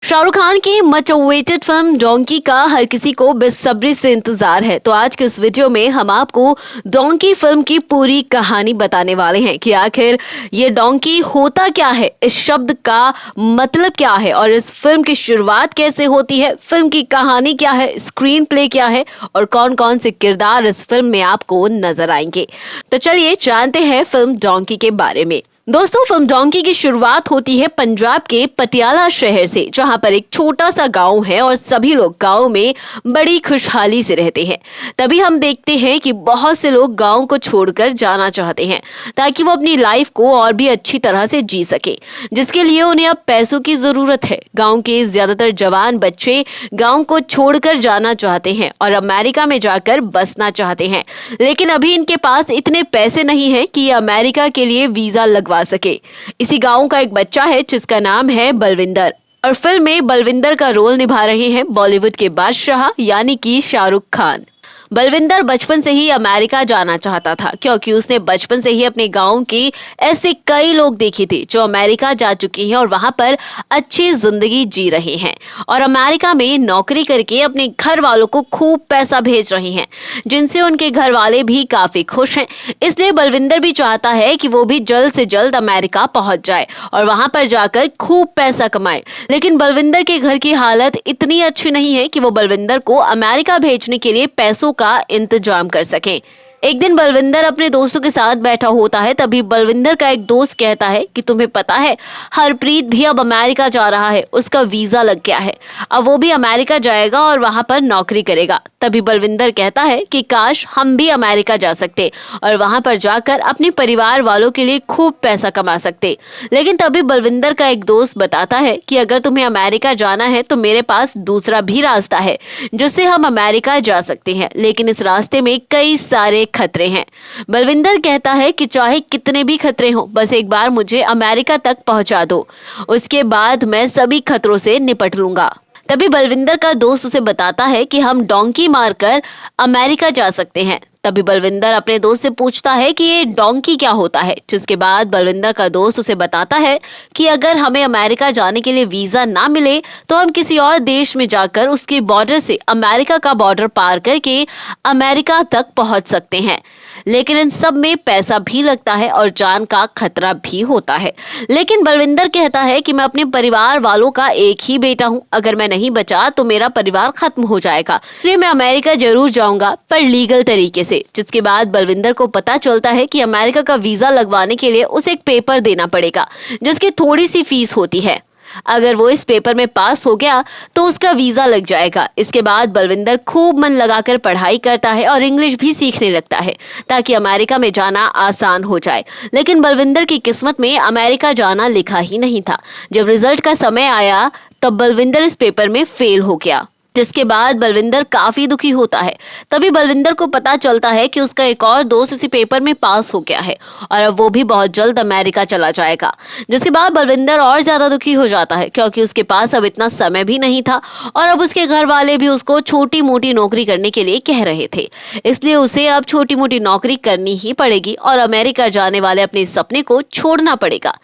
शाहरुख खान की much awaited film donkey का हर किसी को बेसब्री से इंतजार है। तो आज के इस वीडियो में हम आपको डोंकी फिल्म की पूरी कहानी बताने वाले हैं कि आखिर ये डोंकी होता क्या है, इस शब्द का मतलब क्या है और इस फिल्म की शुरुआत कैसे होती है, फिल्म की कहानी क्या है, स्क्रीन प्ले क्या है और कौन कौन से किरदार इस फिल्म में आपको नजर आएंगे। तो चलिए जानते हैं फिल्म डोंकी के बारे में। दोस्तों, फिल्म डोंकी की शुरुआत होती है पंजाब के पटियाला शहर से, जहां पर एक छोटा सा गांव है और सभी लोग गांव में बड़ी खुशहाली से रहते हैं। तभी हम देखते हैं कि बहुत से लोग गांव को छोड़कर जाना चाहते हैं ताकि वो अपनी लाइफ को और भी अच्छी तरह से जी सके, जिसके लिए उन्हें अब पैसों की जरूरत है। गाँव के ज्यादातर जवान बच्चे गाँव को छोड़कर जाना चाहते हैं और अमेरिका में जाकर बसना चाहते हैं, लेकिन अभी इनके पास इतने पैसे नहीं है कि ये अमेरिका के लिए वीजा लगवा सके। इसी गांव का एक बच्चा है जिसका नाम है बलविंदर और फिल्म में बलविंदर का रोल निभा रहे हैं बॉलीवुड के बादशाह यानी कि शाहरुख खान। बलविंदर बचपन से ही अमेरिका जाना चाहता था क्योंकि उसने बचपन से ही अपने गांव के ऐसे कई लोग देखे थे जो अमेरिका जा चुके हैं और वहां पर अच्छी जिंदगी जी रहे हैं और अमेरिका में नौकरी करके अपने घर वालों को खूब पैसा भेज रहे हैं, जिनसे उनके घर वाले भी काफी खुश हैं। इसलिए बलविंदर भी चाहता है कि वो भी जल्द से जल्द अमेरिका पहुंच जाए और वहां पर जाकर खूब पैसा कमाए। लेकिन बलविंदर के घर की हालत इतनी अच्छी नहीं है कि वो बलविंदर को अमेरिका भेजने के लिए पैसों का इंतजाम कर सकें। एक दिन बलविंदर अपने दोस्तों के साथ बैठा होता है, तभी बलविंदर का एक दोस्त कहता है कि तुम्हें पता है हरप्रीत भी अब अमेरिका जा रहा है, उसका वीजा लग गया है, अब वो भी अमेरिका जाएगा और वहां पर नौकरी करेगा। तभी बलविंदर कहता है कि काश हम भी अमेरिका जा सकते और वहां पर जाकर अपने परिवार वालों के लिए खूब पैसा कमा सकते। लेकिन तभी बलविंदर का एक दोस्त बताता है कि अगर तुम्हें अमेरिका जाना है तो मेरे पास दूसरा भी रास्ता है जिससे हम अमेरिका जा सकते हैं, लेकिन इस रास्ते में कई सारे खतरे हैं। बलविंदर कहता है कि चाहे कितने भी खतरे हो, बस एक बार मुझे अमेरिका तक पहुंचा दो, उसके बाद मैं सभी खतरों से निपट लूंगा। तभी बलविंदर का दोस्त उसे बताता है कि हम डोंकी मारकर अमेरिका जा सकते हैं। तभी बलविंदर अपने दोस्त से पूछता है कि ये डोंकी क्या होता है, जिसके बाद बलविंदर का दोस्त उसे बताता है कि अगर हमें अमेरिका जाने के लिए वीजा ना मिले तो हम किसी और देश में जाकर उसके बॉर्डर से अमेरिका का बॉर्डर पार करके अमेरिका तक पहुंच सकते हैं। लेकिन इन सब में पैसा भी लगता है और जान का खतरा भी होता है। लेकिन बलविंदर कहता है कि मैं अपने परिवार वालों का एक ही बेटा हूं, अगर मैं नहीं बचा तो मेरा परिवार खत्म हो जाएगा, इसलिए मैं अमेरिका जरूर जाऊंगा, पर लीगल तरीके से। जिसके बाद बलविंदर को पता चलता है कि अमेरिका का वीजा लगवाने के लिए उसे एक पेपर देना पड़ेगा जिसकी थोड़ी सी फीस होती है। अगर वो इस पेपर में पास हो गया तो उसका वीजा लग जाएगा। इसके बाद बलविंदर खूब मन लगाकर पढ़ाई करता है और इंग्लिश भी सीखने लगता है ताकि अमेरिका में जाना आसान हो जाए। लेकिन बलविंदर की किस्मत में अमेरिका जाना लिखा ही नहीं था। जब रिजल्ट का समय आया तब बलविंदर इस पेपर में फेल हो गया, जिसके बाद बलविंदर काफी दुखी होता है। तभी बलविंदर को पता चलता है कि उसका एक और दोस्त इसी पेपर में पास हो गया है और अब वो भी बहुत जल्द अमेरिका चला जाएगा। जिसके बाद बलविंदर और ज्यादा दुखी हो जाता है क्योंकि उसके पास अब इतना समय भी नहीं था और अब उसके घर वाले भी उसको छोटी मोटी नौकरी करने के लिए कह रहे थे, इसलिए उसे अब छोटी मोटी नौकरी करनी ही पड़ेगी और अमेरिका जाने वाले अपने सपने को छोड़ना पड़ेगा।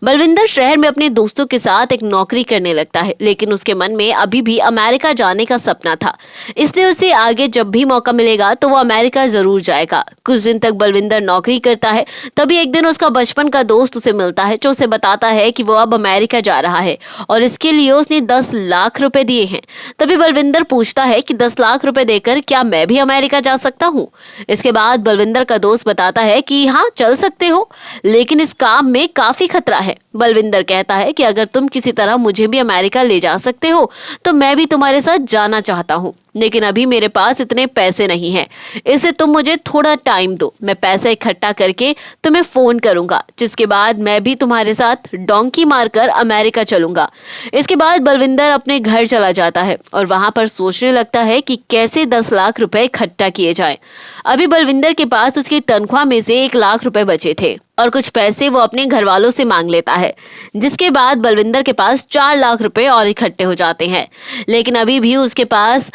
बलविंदर शहर में अपने दोस्तों के साथ एक नौकरी करने लगता है, लेकिन उसके मन में अभी भी अमेरिका जाने का सपना था, इसलिए उसे आगे जब भी मौका मिलेगा तो वो अमेरिका जरूर जाएगा। कुछ दिन तक बलविंदर नौकरी करता है, तभी एक दिन उसका बचपन का दोस्त उसे मिलता है जो उसे बताता है कि वो अब अमेरिका जा रहा है और इसके लिए उसने 10 लाख रुपए दिए हैं। तभी बलविंदर पूछता है कि 10 लाख रुपए देकर क्या मैं भी अमेरिका जा सकता हूँ। इसके बाद बलविंदर का दोस्त बताता है कि हाँ, चल सकते हो, लेकिन इस काम में काफी खतरा है। बलविंदर कहता है कि अगर तुम किसी तरह मुझे भी अमेरिका ले जा सकते हो तो मैं भी तुम्हारे साथ जाना चाहता हूँ, लेकिन अभी मेरे पास इतने पैसे नहीं हैं, इससे तुम मुझे थोड़ा टाइम दो, मैं पैसा इकट्ठा करके तुम्हें फोन करूंगा, जिसके बाद मैं भी तुम्हारे साथ डोंकी मारकर अमेरिका चलूंगा। इसके बाद बलविंदर अपने घर चला जाता है और वहां पर सोचने लगता है कि कैसे 10 लाख रुपए इकट्ठा किए जाएं। अभी बलविंदर के पास उसकी तनख्वाह में से 1 लाख रुपए बचे थे और कुछ पैसे वो अपने घर वालों से मांग लेता है, जिसके बाद बलविंदर के पास 4 लाख रुपए और इकट्ठे हो जाते हैं। लेकिन अभी भी उसके पास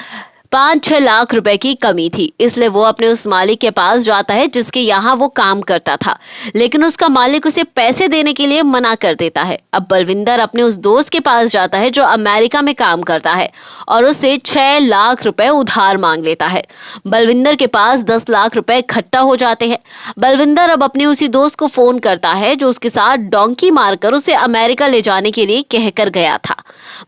5-6 लाख रुपए की कमी थी, इसलिए वो अपने उस मालिक के पास जाता है जिसके यहाँ वो काम करता था, लेकिन उसका मालिक उसे पैसे देने के लिए मना कर देता है। अब बलविंदर अपने उस दोस्त के पास जाता है जो अमेरिका में काम करता है और उससे 6 लाख रुपए उधार मांग लेता है। बलविंदर के पास 10 लाख रुपए इकट्ठा हो जाते हैं। बलविंदर अब अपने उसी दोस्त को फोन करता है जो उसके साथ डोंकी मारकर उसे अमेरिका ले जाने के लिए कहकर गया था।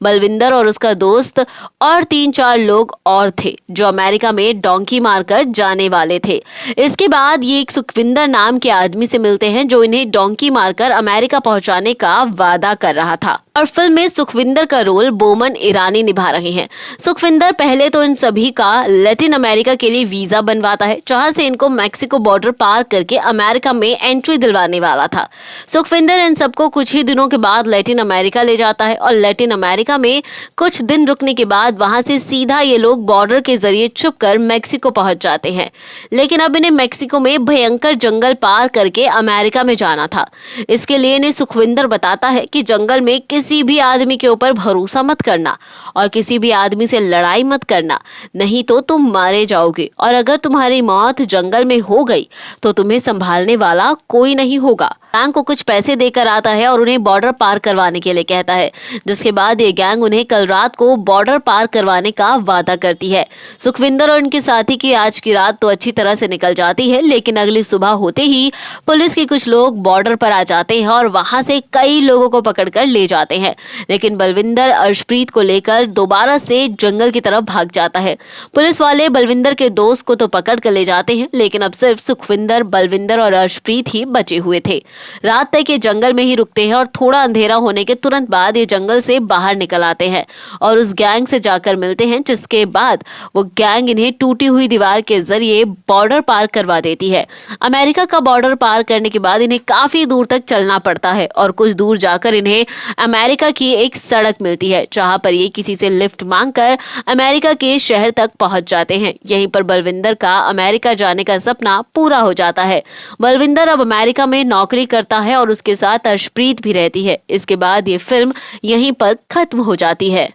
बलविंदर और उसका दोस्त और 3-4 लोग और थे जो अमेरिका में डोंकी मारकर जाने वाले थे। इसके बाद ये एक सुखविंदर नाम के आदमी से मिलते हैं जो इन्हें डोंकी मारकर अमेरिका पहुंचाने का वादा कर रहा था। और फिल्म में सुखविंदर का रोल बोमन ईरानी निभा रहे हैं। सुखविंदर पहले तो इन सभी का लैटिन अमेरिका के लिए वीजा बनवाता है, जहां से इनको मैक्सिको बॉर्डर पार करके अमेरिका में एंट्री दिलवाने वाला था। सुखविंदर इन सबको कुछ ही दिनों के बाद लैटिन अमेरिका ले जाता है और लैटिन अमेरिका में कुछ दिन रुकने के बाद वहां से सीधा ये लोग बॉर्डर के जरिए छुपकर मैक्सिको पहुंच जाते हैं। लेकिन अब इन्हें मैक्सिको में भयंकर जंगल पार करके अमेरिका में जाना था। इसके लिए इन्हें सुखविंदर बताता है कि जंगल में किसी भी आदमी के ऊपर भरोसा मत करना और किसी भी आदमी से लड़ाई मत करना, नहीं तो तुम मारे जाओगे, और अगर तुम्हारी मौत जंगल में हो गई तो तुम्हें संभालने वाला कोई नहीं होगा। गैंग को कुछ पैसे देकर आता है और उन्हें बॉर्डर पार करवाने के लिए कहता है, जिसके बाद ये गैंग उन्हें कल रात को बॉर्डर पार करवाने का वादा करती है। सुखविंदर और उनके साथी की आज की रात तो अच्छी तरह से निकल जाती है, लेकिन अगली सुबह होते ही पुलिस के कुछ लोग बॉर्डर पर आ जाते हैं और वहां से कई लोगों को पकड़कर ले जाते हैं। लेकिन बलविंदर अर्शप्रीत को लेकर दोबारा से जंगल की तरफ भाग जाता है। पुलिस वाले बलविंदर के दोस्त को तो पकड़ कर ले जाते हैं, लेकिन अब सिर्फ सुखविंदर, बलविंदर और अर्शप्रीत ही बचे हुए थे। रात तक ये जंगल में ही रुकते हैं और थोड़ा अंधेरा होने के तुरंत बाद ये जंगल से बाहर निकल आते हैं और उस गैंग से जाकर मिलते हैं, जिसके बाद वो गैंग इन्हें टूटी हुई दीवार के जरिए बॉर्डर पार करवा देती है। अमेरिका का बॉर्डर पार करने के बाद इन्हें काफी दूर तक चलना पड़ता है और कुछ दूर जाकर इन्हें अमेरिका की एक सड़क मिलती है, जहां पर ये किसी से लिफ्ट मांगकर अमेरिका के शहर तक पहुंच जाते हैं। यहीं पर बलविंदर का अमेरिका जाने का सपना पूरा हो जाता है। बलविंदर अब अमेरिका में नौकरी करता है और उसके साथ अर्शप्रीत भी रहती है। इसके बाद ये फिल्म यहीं पर खत्म हो जाती है।